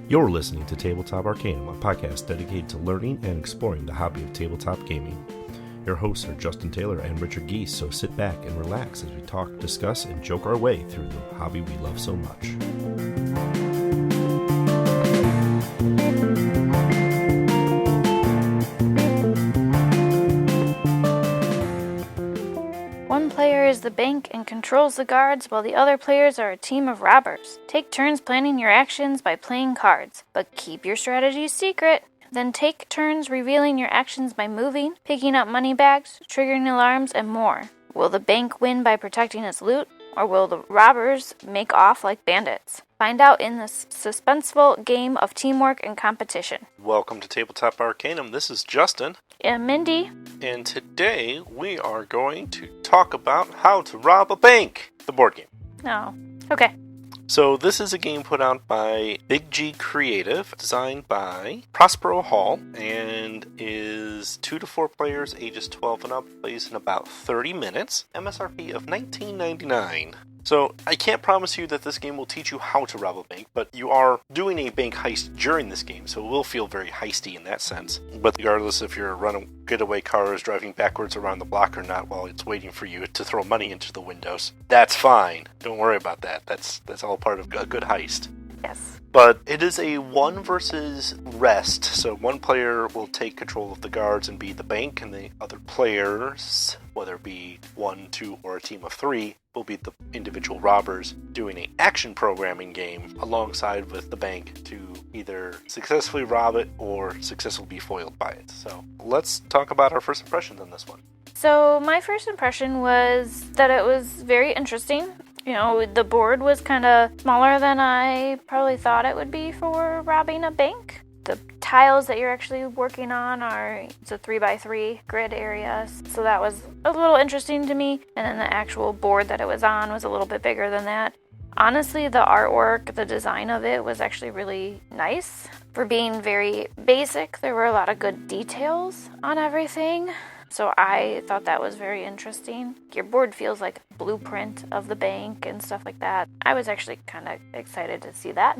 You're listening to Tabletop Arcanum, a podcast dedicated to learning and exploring the hobby of tabletop gaming. Your hosts are Justin Taylor and Richard Giese, so sit back and relax as we talk, discuss, and joke our way through the hobby we love so much. One player is the bank and controls the guards, while the other players are a team of robbers. Take turns planning your actions by playing cards, but keep your strategies secret. Then take turns revealing your actions by moving, picking up money bags, triggering alarms, and more. Will the bank win by protecting its loot, or will the robbers make off like bandits? Find out in this suspenseful game of teamwork and competition. Welcome to Tabletop Arcanum. This is Justin. And Mindy. And today we are going to talk about how to rob a bank, the board game. Oh, okay. So this is a game put out by Big G Creative, designed by Peospero Hall, and is 2 to 4 players, ages 12 and up, plays in about 30 minutes, MSRP of $19.99. So I can't promise you that this game will teach you how to rob a bank, but you are doing a bank heist during this game, so it will feel very heisty in that sense. But regardless if you're running getaway cars, driving backwards around the block or not while it's waiting for you to throw money into the windows, that's fine. Don't worry about that. That's all part of a good heist. Yes. But it is a one versus rest, so one player will take control of the guards and be the bank, and the other players, whether it be 1, 2, or a team of 3, will be the individual robbers doing an action programming game alongside with the bank to either successfully rob it or successfully be foiled by it. So let's talk about our first impressions on this one. So my first impression was that it was very interesting. You know, the board was kind of smaller than I probably thought it would be for robbing a bank. The tiles that you're actually working on it's a 3x3 grid area, so that was a little interesting to me. And then the actual board that it was on was a little bit bigger than that. Honestly, the artwork, the design of it was actually really nice. For being very basic, there were a lot of good details on everything. So I thought that was very interesting. Your board feels like a blueprint of the bank and stuff like that. I was actually kind of excited to see that.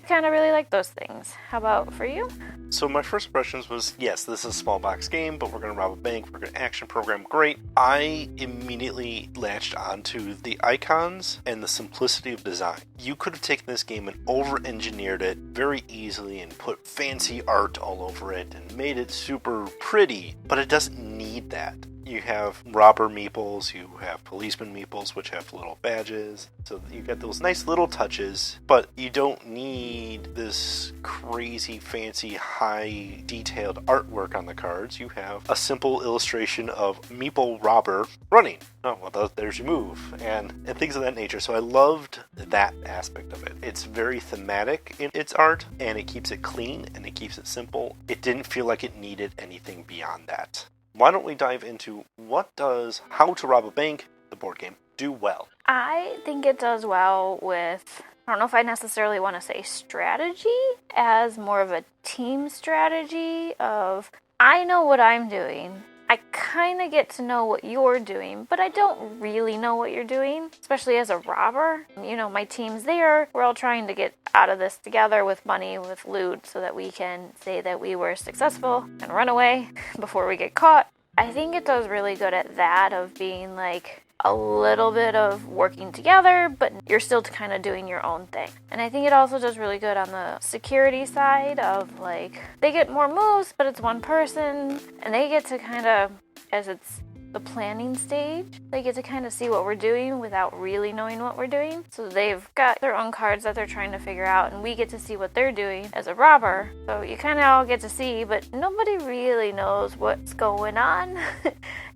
Kind of really like those things. How about for you? So my first impressions was, yes, this is a small box game, but we're going to rob a bank, we're going to action program, great. I immediately latched onto the icons and the simplicity of design. You could have taken this game and over-engineered it very easily and put fancy art all over it and made it super pretty, but it doesn't need that. You have robber meeples, you have policeman meeples, which have little badges. So you get those nice little touches, but you don't need this crazy, fancy, high detailed artwork on the cards. You have a simple illustration of meeple robber running. Oh, well, there's your move, and things of that nature. So I loved that aspect of it. It's very thematic in its art, and it keeps it clean, and it keeps it simple. It didn't feel like it needed anything beyond that. Why don't we dive into what does How to Rob a Bank, the board game, do well? I think it does well with, I don't know if I necessarily want to say strategy, as more of a team strategy of, I know what I'm doing. I kind of get to know what you're doing, but I don't really know what you're doing, especially as a robber. You know, my team's there. We're all trying to get out of this together with money, with loot, so that we can say that we were successful and run away before we get caught. I think it does really good at that, of being like a little bit of working together, but you're still kind of doing your own thing. And I think it also does really good on the security side of, like, they get more moves, but it's one person, and they get to kind of, as it's the planning stage, they get to kind of see what we're doing without really knowing what we're doing. So they've got their own cards that they're trying to figure out, and we get to see what they're doing as a robber. So you kind of all get to see, but nobody really knows what's going on.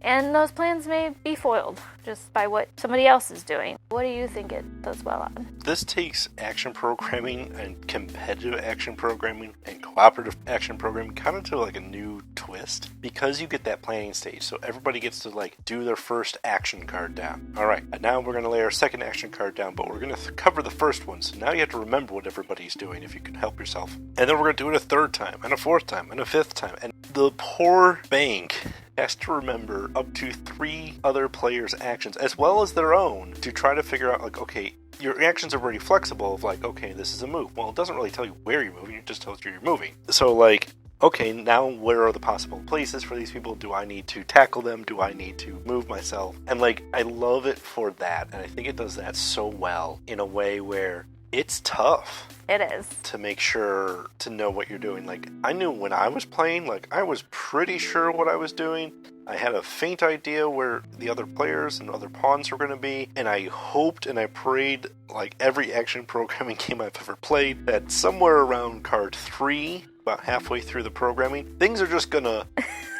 And those plans may be foiled just by what somebody else is doing. What do you think it does well on? This takes action programming and competitive action programming and cooperative action programming kind of to like a new twist, because you get that planning stage. So everybody gets to like do their first action card down. All right, and now we're going to lay our second action card down, but we're going to cover the first one. So now you have to remember what everybody's doing if you can help yourself. And then we're going to do it a third time, and a fourth time, and a fifth time. And the poor bank has to remember up to 3 other players' actions, as well as their own, to try to figure out, like, okay, your actions are very flexible of like, okay, this is a move. Well, it doesn't really tell you where you're moving, it just tells you you're moving. So like, okay, now where are the possible places for these people? Do I need to tackle them? Do I need to move myself? And like, I love it for that, and I think it does that so well in a way where it's tough. It is. To make sure to know what you're doing. Like, I knew when I was playing, like, I was pretty sure what I was doing. I had a faint idea where the other players and other pawns were going to be, and I hoped and I prayed, like every action programming game I've ever played, that somewhere around card 3, about halfway through the programming, things are just going to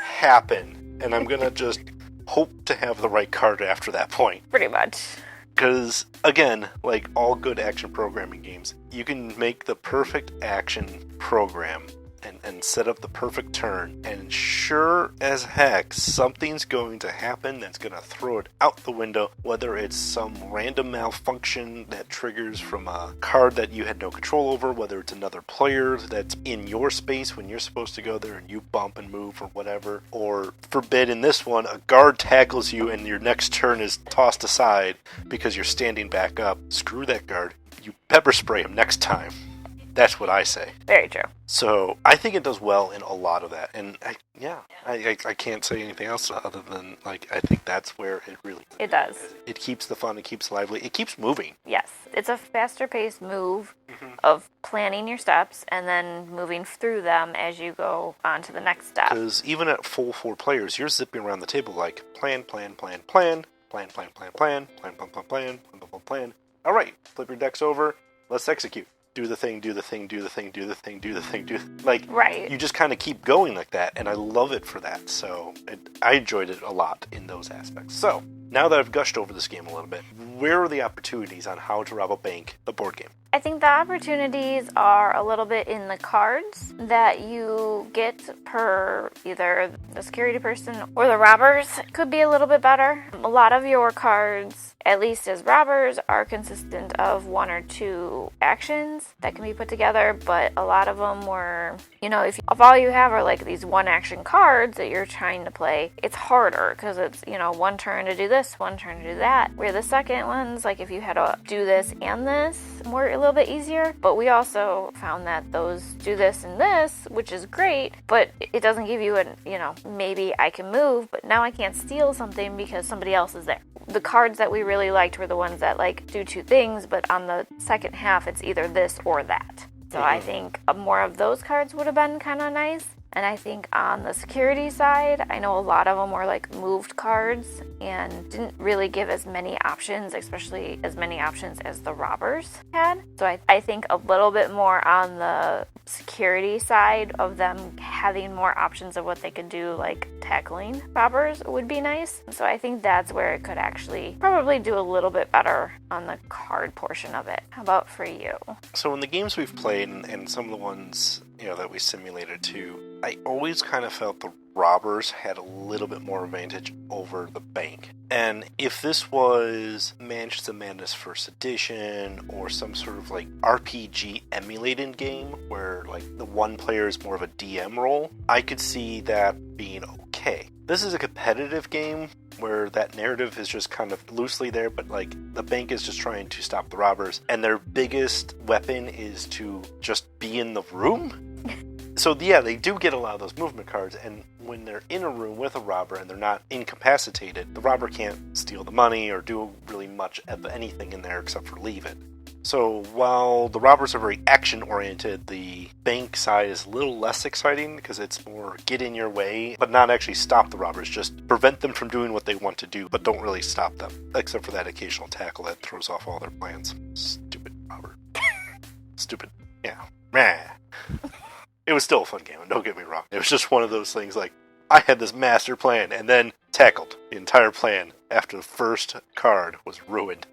happen, and I'm going to just hope to have the right card after that point. Pretty much. Because, again, like all good action programming games, you can make the perfect action program and set up the perfect turn, and sure as heck, something's going to happen that's going to throw it out the window, whether it's some random malfunction that triggers from a card that you had no control over, whether it's another player that's in your space when you're supposed to go there and you bump and move or whatever, or forbid in this one, a guard tackles you and your next turn is tossed aside because you're standing back up. Screw that guard. You pepper spray him next time. That's what I say. Very true. So I think it does well in a lot of that, and I can't say anything else other than like I think that's where it really it does. It keeps the fun, it keeps lively, it keeps moving. Yes, it's a faster paced move of planning your steps and then moving through them as you go on to the next step. Because even at full 4 players, you're zipping around the table like plan, plan, plan, plan, plan, plan, plan, plan, plan, plan, plan, plan, plan, plan. All right, flip your decks over. Let's execute. Do the thing, do the thing, do the thing, do the thing, do the thing, like, right. You just kind of keep going like that, and I love it for that. So I enjoyed it a lot in those aspects. So now that I've gushed over this game a little bit, where are the opportunities on How to Rob a Bank, the board game? I think the opportunities are a little bit in the cards that you get per either the security person or the robbers. Could be a little bit better. A lot of your cards, at least as robbers, are consistent of 1 or 2 actions that can be put together, but a lot of them were, if all you have are like these 1 action cards that you're trying to play, it's harder because it's, 1 turn to do this, 1 turn to do that. Where the second ones, like if you had to do this and this, were a little bit easier, but we also found that those do this and this, which is great, but it doesn't give you maybe I can move, but now I can't steal something because somebody else is there. The cards that we really liked were the ones that like do 2 things, but on the second half it's either this or that. So I think more of those cards would have been kind of nice. And I think on the security side, I know a lot of them were like moved cards and didn't really give as many options, especially as many options as the robbers had. So I think a little bit more on the security side of them having more options of what they could do, like tackling robbers, would be nice. So I think that's where it could actually probably do a little bit better on the card portion of it. How about for you? So in the games we've played and some of the ones that we simulated too, I always kind of felt the robbers had a little bit more advantage over the bank. And if this was Mansions of Madness First Edition or some sort of like RPG emulated game where like the one player is more of a DM role, I could see that being okay. This is a competitive game where that narrative is just kind of loosely there, but like the bank is just trying to stop the robbers and their biggest weapon is to just be in the room. So yeah, they do get a lot of those movement cards, and when they're in a room with a robber and they're not incapacitated, the robber can't steal the money or do really much of anything in there except for leave it. So while the robbers are very action-oriented, the bank side is a little less exciting because it's more get in your way, but not actually stop the robbers, just prevent them from doing what they want to do, but don't really stop them, except for that occasional tackle that throws off all their plans. Stupid robber. Stupid. Yeah. Meh. It was still a fun game, and don't get me wrong. It was just one of those things like, I had this master plan, and then tackled the entire plan after the first card was ruined.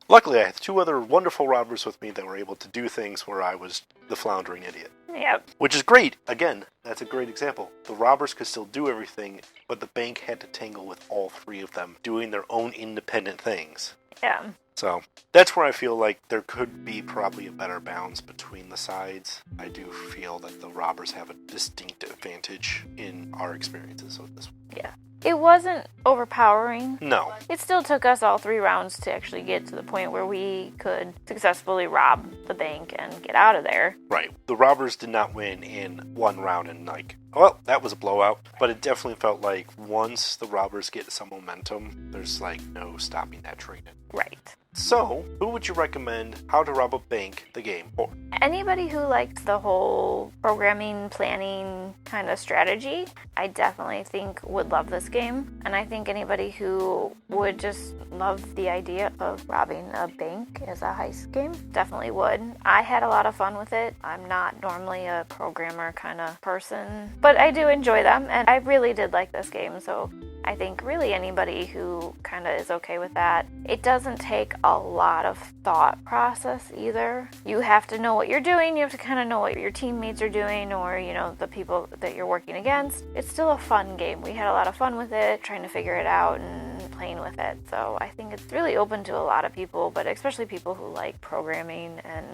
Luckily, I had 2 other wonderful robbers with me that were able to do things where I was the floundering idiot. Yep. Which is great. Again, that's a great example. The robbers could still do everything, but the bank had to tangle with all 3 of them doing their own independent things. Yeah. So that's where I feel like there could be probably a better balance between the sides. I do feel that the robbers have a distinct advantage in our experiences with this one. Yeah. It wasn't overpowering. No. It still took us all 3 rounds to actually get to the point where we could successfully rob the bank and get out of there. Right. The robbers did not win in 1 round and well, that was a blowout. But it definitely felt like once the robbers get some momentum, there's no stopping that train. Right. So, who would you recommend How to Rob a Bank, the game, for? Anybody who likes the whole programming, planning kind of strategy, I definitely think would love this game. And I think anybody who would just love the idea of robbing a bank as a heist game definitely would. I had a lot of fun with it. I'm not normally a programmer kind of person, but I do enjoy them, and I really did like this game, so I think really anybody who kind of is okay with that. It doesn't take a lot of thought process either. You have to know what you're doing. You have to kind of know what your teammates are doing, or, the people that you're working against. It's still a fun game. We had a lot of fun with it, trying to figure it out and playing with it. So I think it's really open to a lot of people, but especially people who like programming and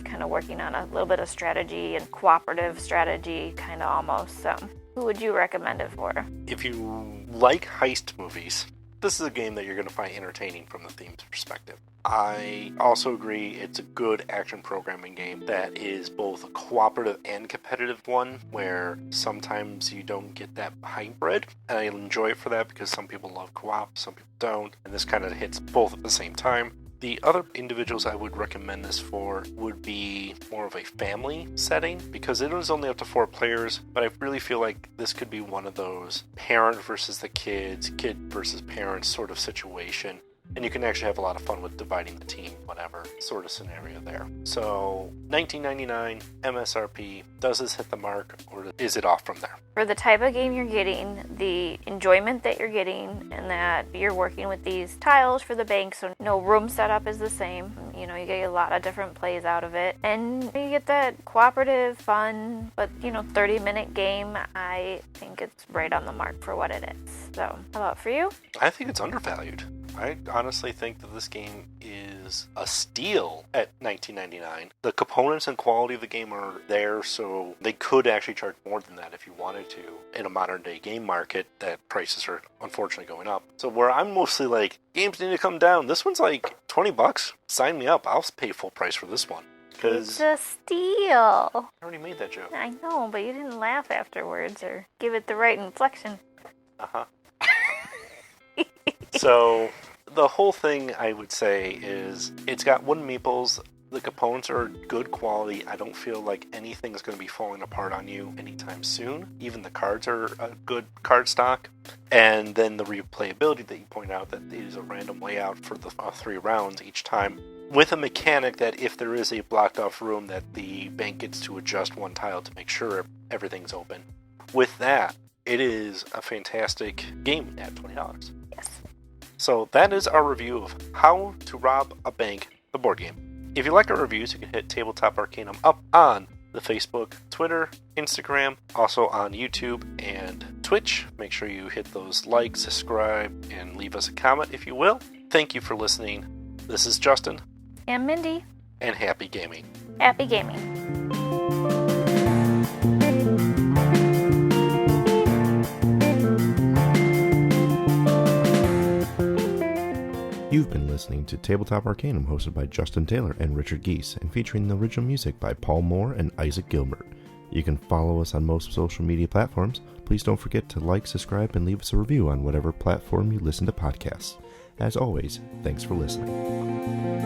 kind of working on a little bit of strategy and cooperative strategy, kind of almost. So who would you recommend it for? If you like heist movies, this is a game that you're going to find entertaining from the theme's perspective. I also agree it's a good action programming game that is both a cooperative and competitive one, where sometimes you don't get that hybrid, and I enjoy it for that because some people love co-op, some people don't, and this kind of hits both at the same time. The other individuals I would recommend this for would be more of a family setting, because it is only up to 4 players, but I really feel like this could be one of those parent versus the kids, kid versus parents sort of situation. And you can actually have a lot of fun with dividing the team, whatever sort of scenario there. So, $19.99 MSRP. Does this hit the mark, or is it off from there? For the type of game you're getting, the enjoyment that you're getting, and that you're working with these tiles for the bank, so no room setup is the same. You get a lot of different plays out of it. And you get that cooperative, fun, but, 30-minute game. I think it's right on the mark for what it is. So, how about for you? I think it's undervalued. I honestly think that this game is a steal at $19.99. The components and quality of the game are there, so they could actually charge more than that if you wanted to. In a modern day game market, that prices are unfortunately going up. So where I'm mostly like, games need to come down, this one's like $20. Sign me up. I'll pay full price for this one. It's a steal. I already made that joke. I know, but you didn't laugh afterwards or give it the right inflection. Uh-huh. So, the whole thing, I would say, is it's got wooden meeples. The components are good quality. I don't feel like anything's going to be falling apart on you anytime soon. Even the cards are a good card stock. And then the replayability that you point out, that it is a random layout for the 3 rounds each time, with a mechanic that if there is a blocked off room, that the bank gets to adjust 1 tile to make sure everything's open. With that, it is a fantastic game at $20. Yes. So that is our review of How to Rob a Bank, the board game. If you like our reviews, you can hit Tabletop Arcanum up on the Facebook, Twitter, Instagram, also on YouTube and Twitch. Make sure you hit those likes, subscribe, and leave us a comment if you will. Thank you for listening. This is Justin. And Mindy. And happy gaming. Happy gaming. You've been listening to Tabletop Arcanum, hosted by Justin Taylor and Richard Giese, and featuring the original music by Paul Moore and Isaac Gilbert. You can follow us on most social media platforms. Please don't forget to like, subscribe, and leave us a review on whatever platform you listen to podcasts. As always, thanks for listening.